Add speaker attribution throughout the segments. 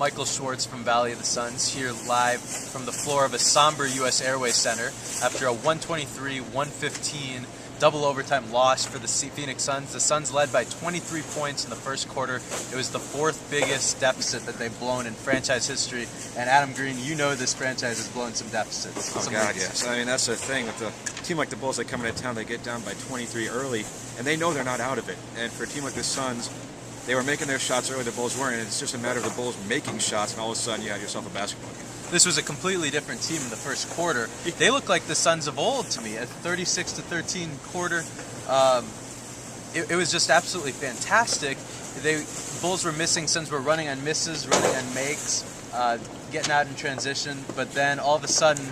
Speaker 1: Michael Schwartz from Valley of the Suns, here live from the floor of a somber U.S. Airways Center after a 123-115 double overtime loss for the Phoenix Suns. The Suns led by 23 points in the first quarter. It was the fourth biggest deficit that they've blown in franchise history. And Adam Green, you know this franchise has blown some deficits.
Speaker 2: Oh, God, yes. I mean, that's the thing. With a team like the Bulls, they come into town, they get down by 23 early, and they know they're not out of it. And for a team like the Suns, they were making their shots early, the Bulls weren't, and it's just a matter of the Bulls making shots, and all of a sudden you have yourself a basketball game.
Speaker 1: This was a completely different team in the first quarter. They look like the Suns of old to me. A 36-13 quarter. It was just absolutely fantastic. Bulls were missing. Suns were running on misses, running on makes, getting out in transition. But then all of a sudden,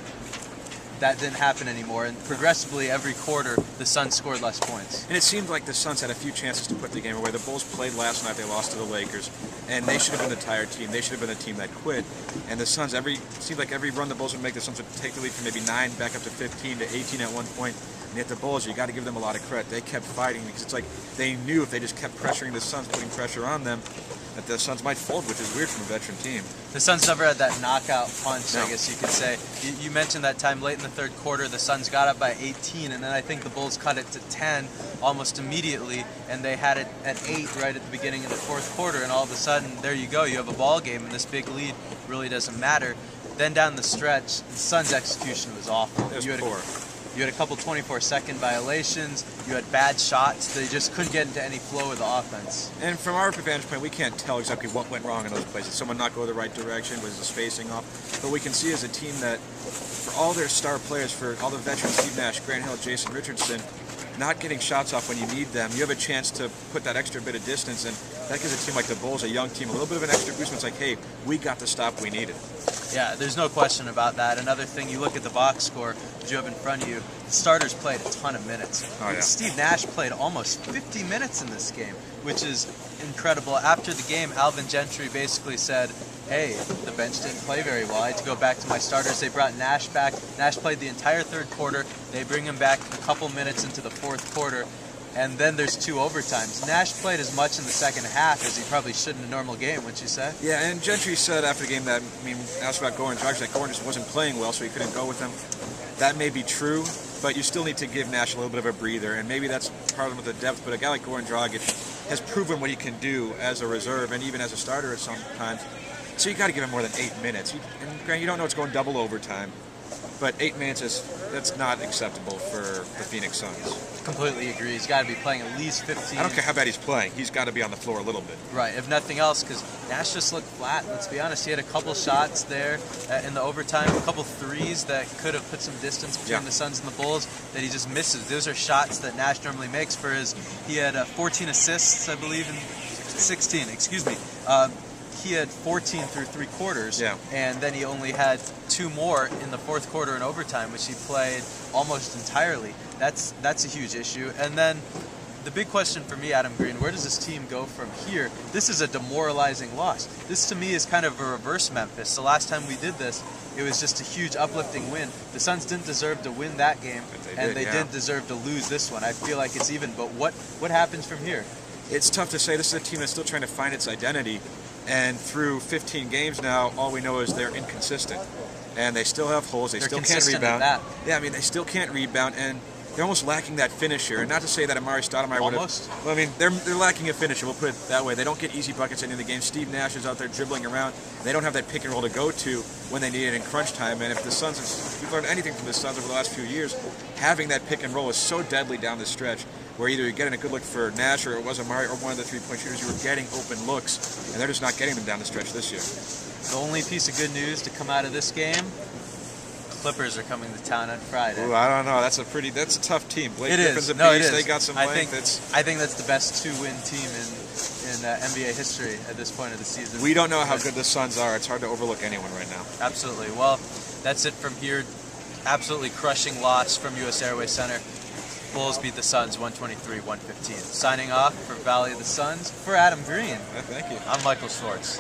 Speaker 1: that didn't happen anymore. And progressively, every quarter, the Suns scored less points.
Speaker 2: And it seemed like the Suns had a few chances to put the game away. The Bulls played last night. They lost to the Lakers. And they should have been the tired team. They should have been the team that quit. And the Suns, seemed like every run the Bulls would make, the Suns would take the lead from maybe 9 back up to 15 to 18 at one point. And yet the Bulls, you got to give them a lot of credit. They kept fighting because it's like they knew if they just kept pressuring the Suns, putting pressure on them, that the Suns might fold, which is weird from a veteran team.
Speaker 1: The Suns never had that knockout punch, no. I guess you could say. You mentioned that time late in the third quarter, the Suns got up by 18, and then I think the Bulls cut it to 10 almost immediately, and they had it at 8 right at the beginning of the fourth quarter, and all of a sudden, there you go, you have a ball game, and this big lead really doesn't matter. Then down the stretch, the Suns' execution was awful.
Speaker 2: It was poor.
Speaker 1: You had a couple 24-second violations. You had bad shots. They just couldn't get into any flow of the offense.
Speaker 2: And from our vantage point, we can't tell exactly what went wrong in those places. Someone not go the right direction, was the spacing off. But we can see as a team that, for all their star players, for all the veterans, Steve Nash, Grant Hill, Jason Richardson, not getting shots off when you need them, you have a chance to put that extra bit of distance, and that gives a team like the Bulls, a young team, a little bit of an extra boost. It's like, hey, we got the stop we needed.
Speaker 1: Yeah, there's no question about that. Another thing, you look at the box score that you have in front of you, the starters played a ton of minutes.
Speaker 2: Oh, yeah.
Speaker 1: Steve Nash played almost 50 minutes in this game, which is incredible. After the game, Alvin Gentry basically said, hey, the bench didn't play very well. I had to go back to my starters. They brought Nash back. Nash played the entire third quarter. They bring him back a couple minutes into the fourth quarter. And then there's 2 overtimes. Nash played as much in the second half as he probably should in a normal game, wouldn't you say?
Speaker 2: Yeah, and Gentry said after the game that, asked about Goran Dragic, that Goran just wasn't playing well, so he couldn't go with him. That may be true, but you still need to give Nash a little bit of a breather, and maybe that's part of the depth, but a guy like Goran Dragic has proven what he can do as a reserve and even as a starter at some times. So you got to give him more than 8 minutes. And Grant, you don't know it's going double overtime, but 8 minutes that's not acceptable for the Phoenix Suns.
Speaker 1: Completely agree. He's got to be playing at least 15.
Speaker 2: I don't care how bad he's playing. He's got to be on the floor a little bit.
Speaker 1: Right, if nothing else, because Nash just looked flat. Let's be honest. He had a couple shots there in the overtime, a couple threes that could have put some distance between the Suns and the Bulls that he just misses. Those are shots that Nash normally makes for his. He had 14 assists, I believe, in 16. Excuse me. He had 14 through 3 quarters, and then he only had 2 more in the fourth quarter in overtime, which he played almost entirely. That's a huge issue. And then the big question for me, Adam Green, where does this team go from here? This is a demoralizing loss. This, to me, is kind of a reverse Memphis. The last time we did this, it was just a huge uplifting win. The Suns didn't deserve to win that game, and they didn't deserve to lose this one. I feel like it's even, but what happens from here?
Speaker 2: It's tough to say. This is a team that's still trying to find its identity. And through 15 games now, all we know is they're inconsistent. And they still have holes. They still can't rebound. Yeah, they still can't rebound. And they're almost lacking that finisher. And not to say that Amari Stoudemire would have... Well, they're lacking a finisher, we'll put it that way. They don't get easy buckets at the end of the game. Steve Nash is out there dribbling around. They don't have that pick and roll to go to when they need it in crunch time. And if the Suns, if we've learned anything from the Suns over the last few years, having that pick and roll is so deadly down the stretch, where either you're getting a good look for Nash or it was Amari or one of the 3-point shooters, you were getting open looks, and they're just not getting them down the stretch this year.
Speaker 1: The only piece of good news to come out of this game, Clippers are coming to town on Friday.
Speaker 2: Ooh, I don't know. That's a tough team. Blake Griffin's a beast.
Speaker 1: It is.
Speaker 2: They got some length.
Speaker 1: I think that's the best 2-win team in NBA history at this point of the season.
Speaker 2: We don't know how good the Suns are. It's hard to overlook anyone right now.
Speaker 1: Absolutely. Well, that's it from here. Absolutely crushing loss from U.S. Airways Center. Bulls beat the Suns 123-115. Signing off for Valley of the Suns, for Adam Green.
Speaker 2: Thank you.
Speaker 1: I'm Michael Schwartz.